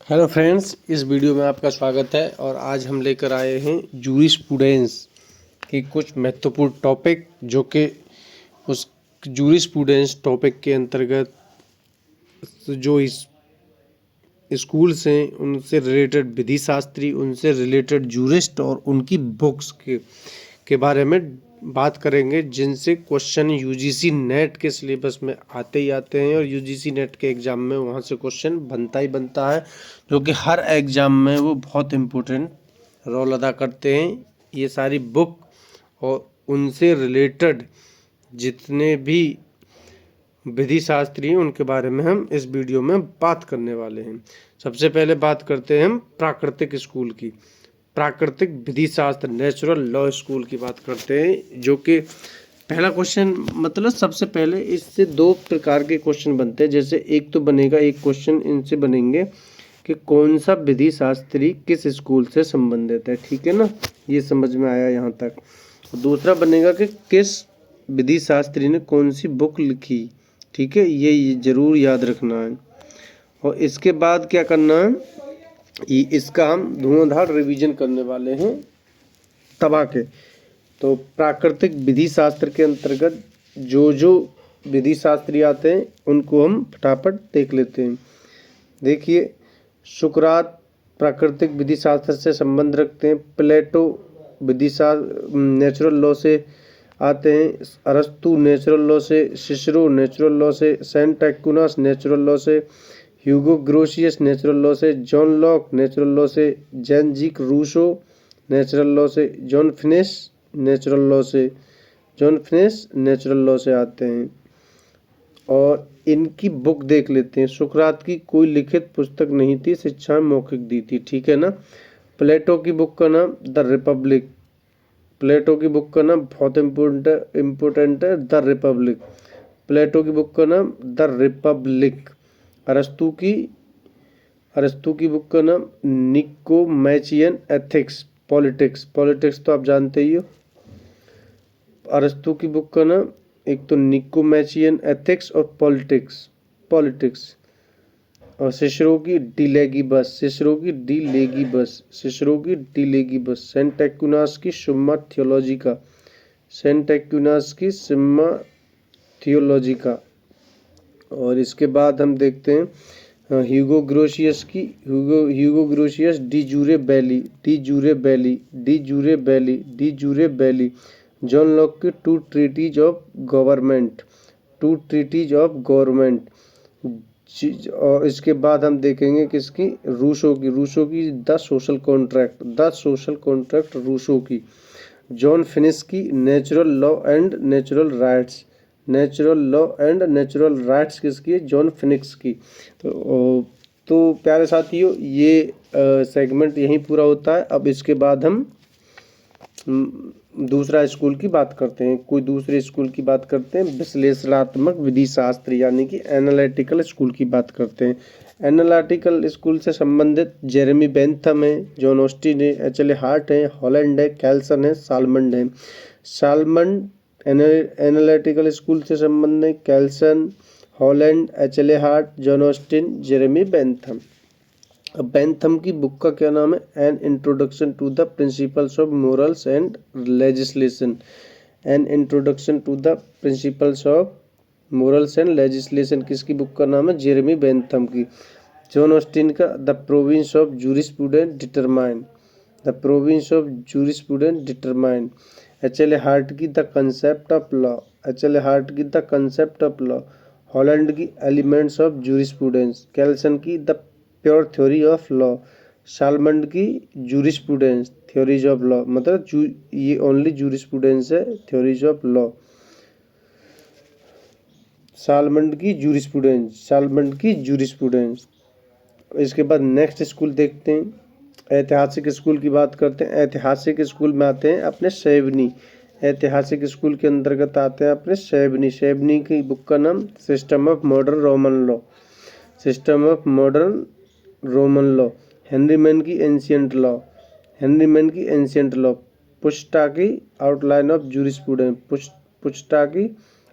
Hello friends, इस video में आपका स्वागत है। और आज हम लेकर आए हैं जूरिस्प्रूडेंस के कुछ महत्वपूर्ण टॉपिक, जो कि उस जूरिस्प्रूडेंस टॉपिक के अंतर्गत जो इस स्कूल्स हैं उनसे रिलेटेड विधि शास्त्री, उनसे रिलेटेड जूरिस्ट और उनकी बुक्स के बारे में बात करेंगे, जिनसे क्वेश्चन यूजीसी नेट के सिलेबस में आते ही आते हैं और यूजीसी नेट के एग्ज़ाम में वहाँ से क्वेश्चन बनता ही बनता है, जो कि हर एग्ज़ाम में वो बहुत इम्पोर्टेंट रोल अदा करते हैं। ये सारी बुक और उनसे रिलेटेड जितने भी विधि शास्त्री हैं उनके बारे में हम इस वीडियो में बात करने वाले हैं। सबसे पहले बात करते हैं हम प्राकृतिक स्कूल की। प्राकृतिक विधि शास्त्र, नेचुरल लॉ स्कूल की बात करते हैं, जो कि पहला क्वेश्चन मतलब सबसे पहले इससे दो प्रकार के क्वेश्चन बनते हैं। जैसे एक तो बनेगा, एक क्वेश्चन इनसे बनेंगे कि कौन सा विधि शास्त्री किस स्कूल से संबंधित है, ठीक है ना, ये समझ में आया यहाँ तक। दूसरा बनेगा कि किस विधि शास्त्री ने कौन सी बुक लिखी, ठीक है, ये जरूर याद रखना है। और इसके बाद क्या करना है, इसका हम धुआंधार रिवीजन करने वाले हैं तबाह के। तो प्राकृतिक विधि शास्त्र के अंतर्गत जो जो विधि शास्त्री आते हैं उनको हम फटाफट देख लेते हैं। देखिए, सुकरात प्राकृतिक विधि शास्त्र से संबंध रखते हैं। प्लेटो विधि शास्त्र नेचुरल लॉ से आते हैं। अरस्तु नेचुरल लॉ से, सिसरो नेचुरल लॉ से, सेंट एक्विनास नेचुरल लॉ से, ह्यूगो ग्रोशियस नेचुरल लॉ से, जॉन लॉक नेचुरल लॉ से, जैन जीक रूसो नेचुरल लॉ से, जॉन फिनिश नेचुरल लॉ से, जॉन फिनिश नेचुरल लॉ से आते हैं। और इनकी बुक देख लेते हैं। सुकरात की कोई लिखित पुस्तक नहीं थी, शिक्षा मौखिक दी थी, ठीक है ना। प्लेटो की बुक का नाम द रिपब्लिक। प्लेटो की बुक का नाम बहुत इम्पोर्टेंट है, द रिपब्लिक। प्लेटो की बुक का नाम द रिपब्लिक। अरस्तु की बुक का नाम निकोमैचियन एथिक्स पॉलिटिक्स। पॉलिटिक्स तो आप जानते ही हो। अरस्तु की बुक का नाम एक तो निकोमैचियन एथिक्स और पॉलिटिक्स। और सिसरो की डिलेगीबस, सेंट एक्विनास की सुम्मा थियोलॉजिका। और इसके बाद हम देखते हैं ह्यूगो ग्रोशियस डी जूरे बैली। जॉन लॉक की टू ट्रीटीज ऑफ गवर्नमेंट। और इसके बाद हम देखेंगे किसकी, रूसो की द सोशल कॉन्ट्रैक्ट रूसो की। जॉन फिनिश की natural law and natural rights किसकी है, जॉन फिनिक्स की। तो प्यारे साथियों, ये सेगमेंट यहीं पूरा होता है। अब इसके बाद हम दूसरा स्कूल की बात करते हैं। कोई दूसरे स्कूल की बात करते हैं, विश्लेषणात्मक विधि शास्त्र यानी कि एनालिटिकल स्कूल की बात करते हैं। एनालिटिकल स्कूल से संबंधित जेरेमी बेंथम है, जॉन ऑस्टिन है, एच.एल. हार्ट है, हॉलैंड है, कैल्सन है, सालमंड है। सालमंड एनालिटिकल स्कूल से संबंधित है, Kelsen, Holland, H L. Hart, John Austin, Jeremy Bentham. अब बेंथम की बुक का क्या नाम है, an introduction to the principles of morals and legislation. किसकी बुक का नाम है, जेरेमी बेंथम की। जॉन ऑस्टिन का the province of jurisprudence determined. H L. Hart की the concept of law. Holland की एलिमेंट्स ऑफ जूरिस्प्रूडेंस। कैल्सन की the pure theory of law. Salmond की जूरिस्प्रूडेंस थ्योरीज ऑफ लॉ, मतलब ये ओनली जूरिस्प्रूडेंस है, theories of law. Salmond की jurisprudence. इसके बाद नेक्स्ट स्कूल देखते हैं, ऐतिहासिक स्कूल की बात करते हैं। ऐतिहासिक स्कूल में आते हैं अपने सेवनी। ऐतिहासिक स्कूल के अंतर्गत आते हैं अपने सेवनी की बुक का नाम system of modern Roman law. Henry man की एंशियंट लॉ। पुस्टा की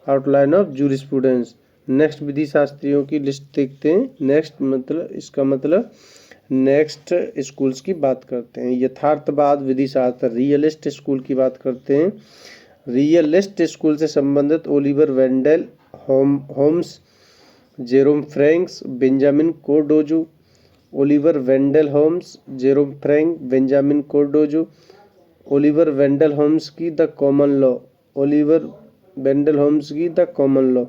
आउटलाइन ऑफ जूरिस्प्रूडेंस। नेक्स्ट विधि शास्त्रियों की लिस्ट देखते हैं। नेक्स्ट मतलब इसका मतलब नेक्स्ट स्कूल्स की बात करते हैं। यथार्थवाद विधि शास्त्र, रियलिस्ट स्कूल की बात करते हैं। रियलिस्ट स्कूल से संबंधित Oliver Wendell Holmes, Jerome Franks, Benjamin Cardozo. Oliver Wendell Holmes, Jerome Frank, Benjamin Cardozo. Oliver Wendell Holmes की the common law, Oliver Wendell Holmes की the common law.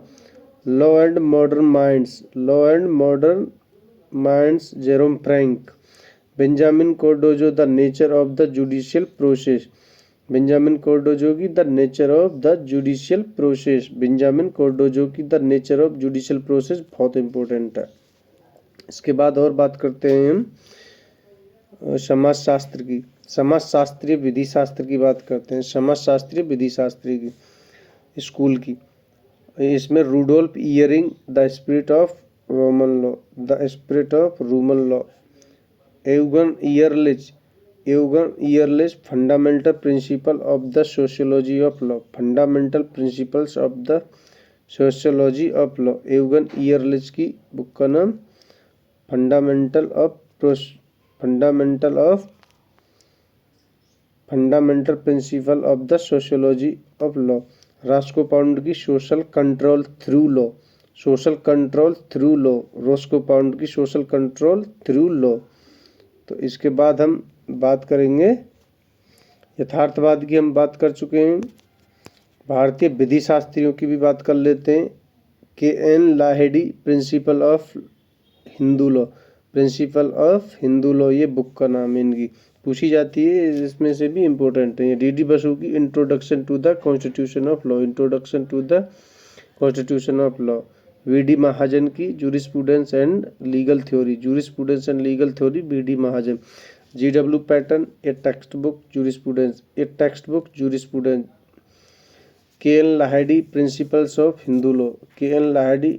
Law and modern minds, law and modern minds, Jerome Frank. Benjamin Cardozo, the nature of the judicial process. Benjamin Cardozo की the nature of the judicial process. Benjamin Cardozo की the nature of judicial process बहुत important है। इसके बाद और बात करते हैं हम समाजशास्त्र की, समाजशास्त्रीय विधि शास्त्र की बात करते हैं। समाजशास्त्रीय विधि शास्त्री की स्कूल की, इसमें Rudolf Ihering, the spirit of Roman law, the spirit of Roman law. Eugen Ehrlich, fundamental principle of the sociology of law, fundamental principles of the sociology of law. Eugen Ehrlich की book का नाम fundamental principle of the sociology of law. Roscoe Pound की social control through law, social control through law. Roscoe Pound की social control through law. तो इसके बाद हम बात करेंगे यथार्थवाद की, हम बात कर चुके हैं। भारतीय विधि शास्त्रियों की भी बात कर लेते हैं। K. N.. Lahiri, principle of Hindu law, principle of Hindu law, ये बुक का नाम है इनकी, पूछी जाती है, इसमें से भी इम्पोर्टेंट है। डी.डी. बसु की introduction to the constitution of law, introduction to the constitution of law. V D. Mahajan की jurisprudence and legal theory, jurisprudence and legal theory, V D. Mahajan. G.W. Paton, a text book jurisprudence, a text book jurisprudence. K N. Lahiri, principles of Hindu law, K N. Lahiri,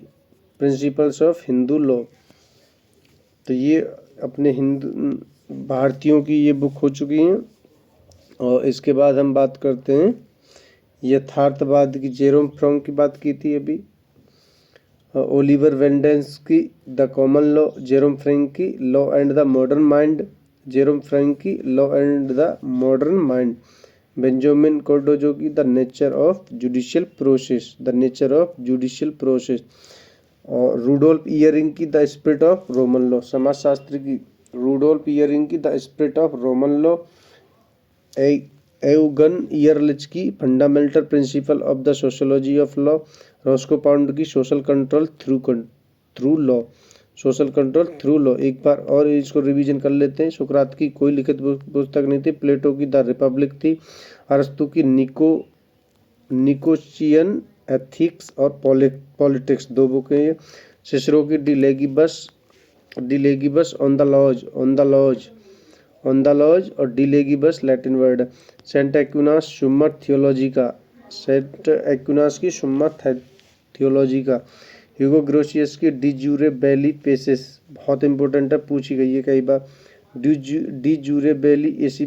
principles of Hindu law. तो ये अपने हिंदू भारतीयों की ये book हो चुकी हैं। और इसके बाद हम बात करते हैं यथार्थवाद की। जेरोम फ्रैंक की बात की थी अभी। ओलिवर वेंडेल्स की the common law, Jerome Frank की law and the modern mind, Jerome Frank की law and the modern mind. Benjamin Cardozo की the nature of judicial process, the nature of judicial process. और Rudolf Ihering की the spirit of Roman law, समाजशास्त्र की Rudolf Ihering की the spirit of Roman law. Eugen Ehrlich की fundamental principle of the sociology of law. Roscoe Pound की social control through law, social control through law. एक बार और इसको revision कर लेते हैं। सुकरात की कोई लिखित पुस्तक नहीं थी। प्लेटो की द रिपब्लिक थी। अरस्तु की निकोशियन एथिक्स और पॉलिटिक्स, दो बुकें ये। सिसरो की डिलेगिबस ऑन द लॉज और डिलेगिबस लैटिन वर्ड। सेंट एक्विनास सुम्मा थियोलॉजिका, सेंट एक्विनास की सुम्मा थियोलॉजिका। ह्यूगो ग्रोशियस की डी जूरे बेली पेसिस, बहुत इंपॉर्टेंट है, पूछी गई है कई बार। डी जूरे बेली एसी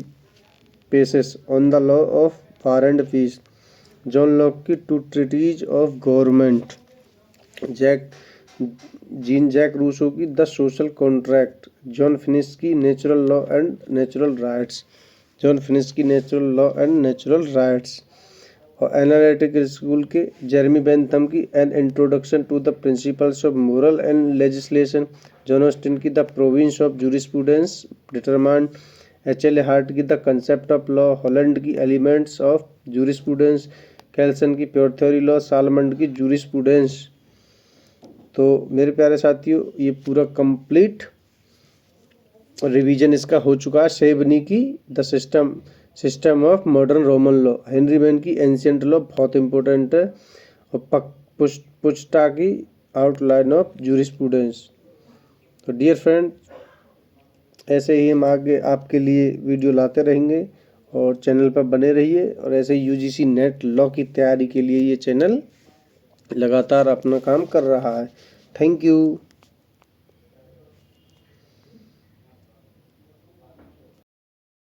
पेसिस on the law of war and peace. John Locke की two treatise of government. Jean Jacques Rousseau की the social contract. John Finnis की natural law and natural rights, John Finnis की natural law and natural rights. और analytic school के Jeremy Bentham की an introduction to the principles of moral and legislation. John Austin की the province of jurisprudence determined. H.L. Hart की the concept of law. Holland की elements of jurisprudence. Kelsen की pure theory law. Salmond की jurisprudence. तो मेरे प्यारे साथियों, ये पूरा कंप्लीट रिवीजन इसका हो चुका है। शेबनी की the system of modern Roman law. Henry man की एंशिएंट लॉ बहुत इंपॉर्टेंट है। और पुस्टा की आउटलाइन ऑफ जूरिस्प्रूडेंस। तो डियर फ्रेंड, ऐसे ही हम आगे आपके लिए वीडियो लाते रहेंगे और चैनल पर बने रहिए। और ऐसे ही UGC नेट लॉ की तैयारी के लिए ये चैनल लगातार अपना काम कर रहा है। Thank you.